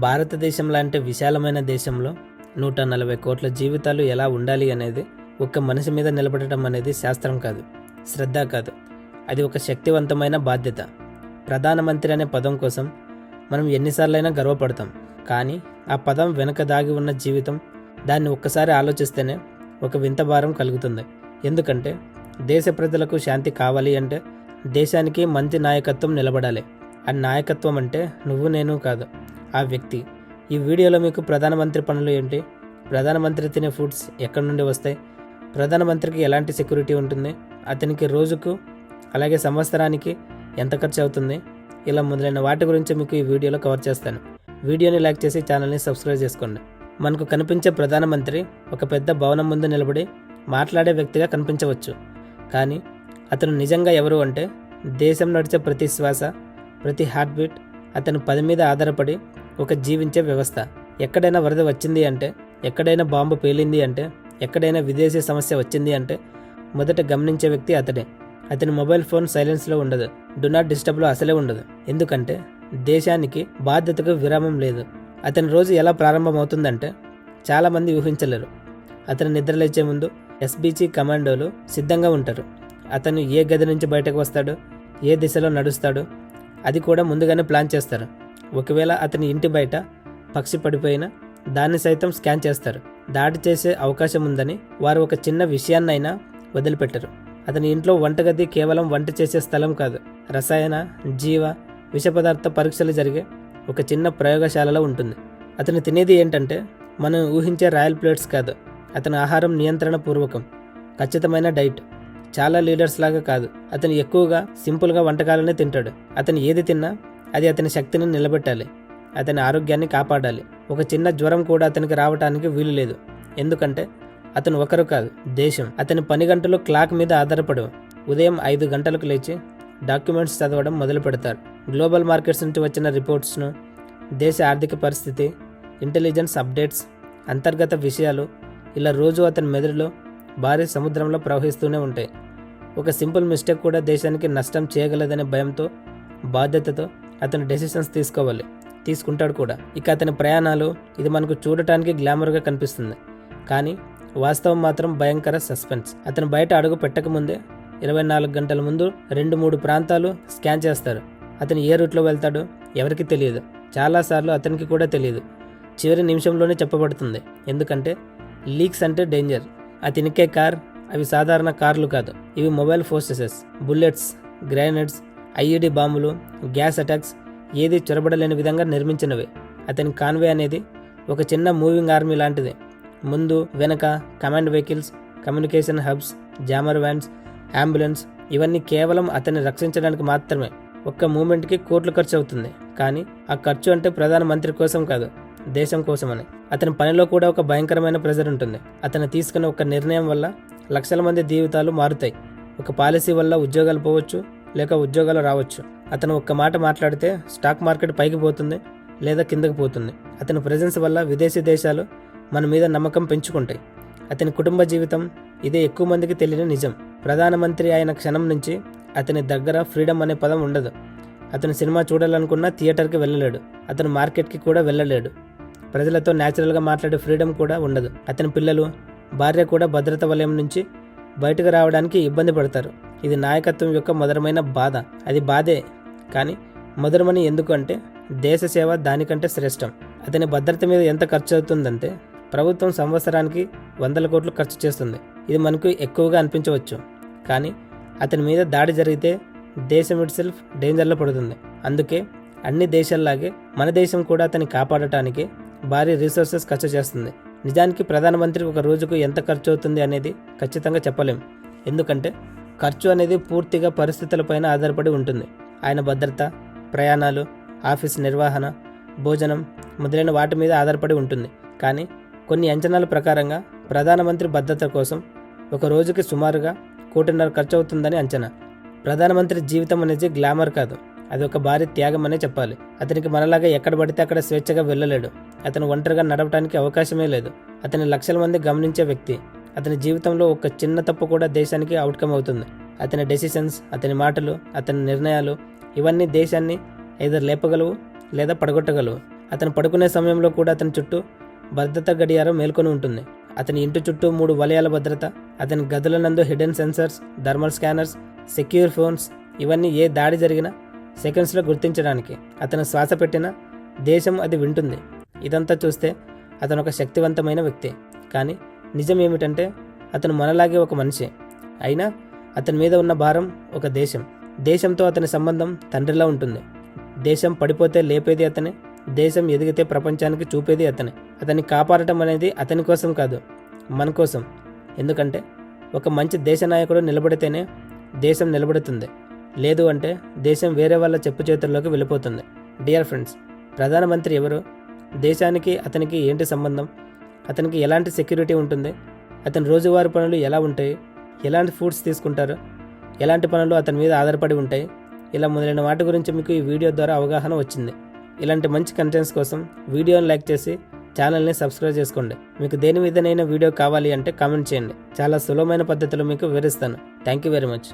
భారతదేశం లాంటి విశాలమైన దేశంలో 140 కోట్ల జీవితాలు ఎలా ఉండాలి అనేది ఒక్క మనిషి మీద నిలబడటం అనేది శాస్త్రం కాదు, శ్రద్ధ కాదు, అది ఒక శక్తివంతమైన బాధ్యత. ప్రధానమంత్రి అనే పదం కోసం మనం ఎన్నిసార్లైనా గర్వపడతాం, కానీ ఆ పదం వెనుక దాగి ఉన్న జీవితం, దాన్ని ఒక్కసారి ఆలోచిస్తేనే ఒక వింత భారం కలుగుతుంది. ఎందుకంటే దేశ ప్రజలకు శాంతి కావాలి అంటే దేశానికి మంచి నాయకత్వం నిలబడాలి. ఆ నాయకత్వం అంటే నువ్వు నేను కాదు, ఆ వ్యక్తి. ఈ వీడియోలో మీకు ప్రధానమంత్రి పనులు ఏంటి, ప్రధానమంత్రి తినే ఫుడ్స్ ఎక్కడి నుండి వస్తాయి, ప్రధానమంత్రికి ఎలాంటి సెక్యూరిటీ ఉంటుంది, అతనికి రోజుకు అలాగే సంవత్సరానికి ఎంత ఖర్చు అవుతుంది, ఇలా మొదలైన వాటి గురించి మీకు ఈ వీడియోలో కవర్ చేస్తాను. వీడియోని లైక్ చేసి ఛానల్ని సబ్స్క్రైబ్ చేసుకోండి. మనకు కనిపించే ప్రధానమంత్రి ఒక పెద్ద భవనం ముందు నిలబడి మాట్లాడే వ్యక్తిగా కనిపించవచ్చు, కానీ అతను నిజంగా ఎవరు అంటే దేశం నడిచే ప్రతి శ్వాస, ప్రతి హార్ట్ బీట్ అతని పని మీద ఆధారపడి ఒక జీవించే వ్యవస్థ. ఎక్కడైనా వరద వచ్చింది అంటే, ఎక్కడైనా బాంబు పేలింది అంటే, ఎక్కడైనా విదేశీ సమస్య వచ్చింది అంటే మొదట గమనించే వ్యక్తి అతడే. అతని మొబైల్ ఫోన్ సైలెన్స్లో ఉండదు, డు నాట్ డిస్టర్బ్లో అసలే ఉండదు. ఎందుకంటే దేశానికి బాధ్యతకు విరామం లేదు. అతని రోజు ఎలా ప్రారంభమవుతుందంటే చాలామంది ఊహించలేరు. అతను నిద్రలేచే ముందు ఎస్బీజీ కమాండోలు సిద్ధంగా ఉంటారు. అతను ఏ గది నుంచి బయటకు వస్తాడు, ఏ దిశలో నడుస్తాడు, అది కూడా ముందుగానే ప్లాన్ చేస్తారు. ఒకవేళ అతని ఇంటి బయట పక్షి పడిపోయినా దాన్ని సైతం స్కాన్ చేస్తారు. దాడి చేసే అవకాశం ఉందని వారు ఒక చిన్న విషయాన్నైనా వదిలిపెట్టరు. అతని ఇంట్లో వంటగది కేవలం వంట చేసే స్థలం కాదు, రసాయన, జీవ, విష పదార్థ పరీక్షలు జరిగే ఒక చిన్న ప్రయోగశాలలో ఉంటుంది. అతను తినేది ఏంటంటే మనం ఊహించే రాయల్ ప్లేట్స్ కాదు. అతని ఆహారం నియంత్రణ పూర్వకం, ఖచ్చితమైన డైట్. చాలా లీడర్స్ లాగా కాదు, అతను ఎక్కువగా సింపుల్గా వంటకాలనే తింటాడు. అతను ఏది తిన్నా అది అతని శక్తిని నిలబెట్టాలి, అతని ఆరోగ్యాన్ని కాపాడాలి. ఒక చిన్న జ్వరం కూడా అతనికి రావటానికి వీలు లేదు. ఎందుకంటే అతను ఒకరు కాదు, దేశం. అతని పని గంటలు క్లాక్ మీద ఆధారపడవు. ఉదయం 5 గంటలకు లేచి డాక్యుమెంట్స్ చదవడం మొదలు పెడతారు. గ్లోబల్ మార్కెట్స్ నుంచి వచ్చిన రిపోర్ట్స్ను, దేశ ఆర్థిక పరిస్థితి, ఇంటెలిజెన్స్ అప్డేట్స్, అంతర్గత విషయాలు, ఇలా రోజు అతని మెదడులో భారీ సముద్రంలో ప్రవహిస్తూనే ఉంటాయి. ఒక సింపుల్ మిస్టేక్ కూడా దేశానికి నష్టం చేయగలదనే భయంతో, బాధ్యతతో అతను డెసిషన్స్ తీసుకుంటాడు కూడా. ఇక అతని ప్రయాణాలు, ఇది మనకు చూడటానికి గ్లామర్గా కనిపిస్తుంది, కానీ వాస్తవం మాత్రం భయంకర సస్పెన్స్. అతను బయట అడుగు పెట్టకముందే 24 గంటల ముందు 2-3 ప్రాంతాలు స్కాన్ చేస్తారు. అతను ఏ రూట్లో వెళ్తాడో ఎవరికి తెలియదు. చాలాసార్లు అతనికి కూడా తెలియదు. చివరి నిమిషంలోనే చెప్పబడుతుంది. ఎందుకంటే లీక్స్ అంటే డేంజర్. అతనికే కార్, అవి సాధారణ కార్లు కాదు, ఇవి మొబైల్ ఫోర్సెస్, బుల్లెట్స్, గ్రైనేడ్స్, ఐఈడి బాంబులు, గ్యాస్ అటాక్స్, ఏది చొరబడలేని విధంగా నిర్మించినవి. అతని కాన్వే అనేది ఒక చిన్న మూవింగ్ ఆర్మీ లాంటిది. ముందు వెనక command vehicles, communication hubs, jammer vans, ambulance, ఇవన్నీ కేవలం అతన్ని రక్షించడానికి మాత్రమే. ఒక్క మూమెంట్కి కోట్లు ఖర్చు అవుతుంది, కానీ ఆ ఖర్చు అంటే ప్రధానమంత్రి కోసం కాదు, దేశం కోసమని. అతని పనిలో కూడా ఒక భయంకరమైన ప్రెజర్ ఉంటుంది. అతను తీసుకున్న ఒక నిర్ణయం వల్ల లక్షల మంది జీవితాలు మారుతాయి. ఒక పాలసీ వల్ల ఉద్యోగాలు పోవచ్చు, లేక ఉద్యోగాలు రావచ్చు. అతను ఒక్క మాట మాట్లాడితే స్టాక్ మార్కెట్ పైకి పోతుంది లేదా కిందకి పోతుంది. అతని ప్రెజెన్స్ వల్ల విదేశీ దేశాలు మన మీద నమ్మకం పెంచుకుంటాయి. అతని కుటుంబ జీవితం, ఇదే ఎక్కువ మందికి తెలియని నిజం. ప్రధానమంత్రి అయిన క్షణం నుంచి అతని దగ్గర ఫ్రీడమ్ అనే పదం ఉండదు. అతను సినిమా చూడాలనుకున్నా థియేటర్కి వెళ్ళలేడు, అతను మార్కెట్కి కూడా వెళ్ళలేడు. ప్రజలతో న్యాచురల్గా మాట్లాడే ఫ్రీడమ్ కూడా ఉండదు. అతని పిల్లలు, భార్య కూడా భద్రత వలయం నుంచి బయటకు రావడానికి ఇబ్బంది పడతారు. ఇది నాయకత్వం యొక్క మధురమైన బాధ. అది బాధే, కానీ మధురమని ఎందుకు అంటే దేశ సేవ దానికంటే శ్రేష్టం. అతని భద్రత మీద ఎంత ఖర్చు అవుతుందంటే ప్రభుత్వం సంవత్సరానికి 100 కోట్లు ఖర్చు చేస్తుంది. ఇది మనకు ఎక్కువగా అనిపించవచ్చు, కానీ అతని మీద దాడి జరిగితే దేశం ఇట్ సెల్ఫ్ డేంజర్లో పడుతుంది. అందుకే అన్ని దేశాల్లాగే మన దేశం కూడా అతన్ని కాపాడటానికి భారీ రిసోర్సెస్ ఖర్చు చేస్తుంది. నిజానికి ప్రధానమంత్రి ఒక రోజుకు ఎంత ఖర్చు అవుతుంది అనేది ఖచ్చితంగా చెప్పలేం. ఎందుకంటే ఖర్చు అనేది పూర్తిగా పరిస్థితులపైన ఆధారపడి ఉంటుంది. ఆయన భద్రత, ప్రయాణాలు, ఆఫీస్ నిర్వహణ, భోజనం మొదలైన వాటి మీద ఆధారపడి ఉంటుంది. కానీ కొన్ని అంచనాల ప్రకారంగా ప్రధానమంత్రి భద్రత కోసం ఒక రోజుకి సుమారుగా 1.5 కోటి ఖర్చు అవుతుందని అంచనా. ప్రధానమంత్రి జీవితం అనేది గ్లామర్ కాదు, అది ఒక భారీ త్యాగం అనే చెప్పాలి. అతనికి మనలాగా ఎక్కడ పడితే అక్కడ స్వేచ్ఛగా వెళ్ళలేడు. అతను ఒంటరిగా నడవటానికి అవకాశమే లేదు. అతని లక్షల మంది గమనించే వ్యక్తి. అతని జీవితంలో ఒక చిన్న తప్పు కూడా దేశానికి అవుట్కమ్ అవుతుంది. అతని డెసిషన్స్, అతని మాటలు, అతని నిర్ణయాలు, ఇవన్నీ దేశాన్ని ఐదర్ లేపగలవు లేదా పడగొట్టగలవు. అతను పడుకునే సమయంలో కూడా అతని చుట్టూ భద్రతా గడియారం మేల్కొని ఉంటుంది. అతని ఇంటి చుట్టూ 3 వలయాల భద్రత, అతని గదుల నందు hidden sensors, thermal scanners, secure phones, ఇవన్నీ ఏ దాడి జరిగినా సెకండ్స్లో గుర్తించడానికి. అతను శ్వాస పెట్టినా దేశం అది వింటుంది. ఇదంతా చూస్తే అతను ఒక శక్తివంతమైన వ్యక్తి. కానీ నిజం ఏమిటంటే అతను మనలాగే ఒక మనిషి. అయినా అతని మీద ఉన్న భారం ఒక దేశం. దేశంతో అతని సంబంధం తండ్రిలా ఉంటుంది. దేశం పడిపోతే లేపేది అతనే, దేశం ఎదిగితే ప్రపంచానికి చూపేది అతనే. అతన్ని కాపాడటం అనేది అతని కోసం కాదు, మన కోసం. ఎందుకంటే ఒక మంచి దేశ నాయకుడు నిలబడితేనే దేశం నిలబడుతుంది. లేదు అంటే దేశం వేరే వాళ్ళ చెప్పు చేతుల్లోకి వెళ్ళిపోతుంది. డియర్ ఫ్రెండ్స్, ప్రధానమంత్రి ఎవరు? దేశానికి అతనికి ఏంటి సంబంధం? అతనికి ఎలాంటి సెక్యూరిటీ ఉంటుంది? అతని రోజువారీ పనులు ఎలా ఉంటాయి? ఎలాంటి ఫుడ్స్ తీసుకుంటారు? ఎలాంటి పనులు అతని మీద ఆధారపడి ఉంటాయి? ఇలా మొదలైన వాటి గురించి మీకు ఈ వీడియో ద్వారా అవగాహన వచ్చింది. ఇలాంటి మంచి కంటెంట్స్ కోసం వీడియోని లైక్ చేసి ఛానల్ని సబ్స్క్రైబ్ చేసుకోండి. మీకు దేని మీదనైనా వీడియో కావాలి అంటే కామెంట్ చేయండి. చాలా సులభమైన పద్ధతిలో మీకు వివరిస్తాను. Thank you very much.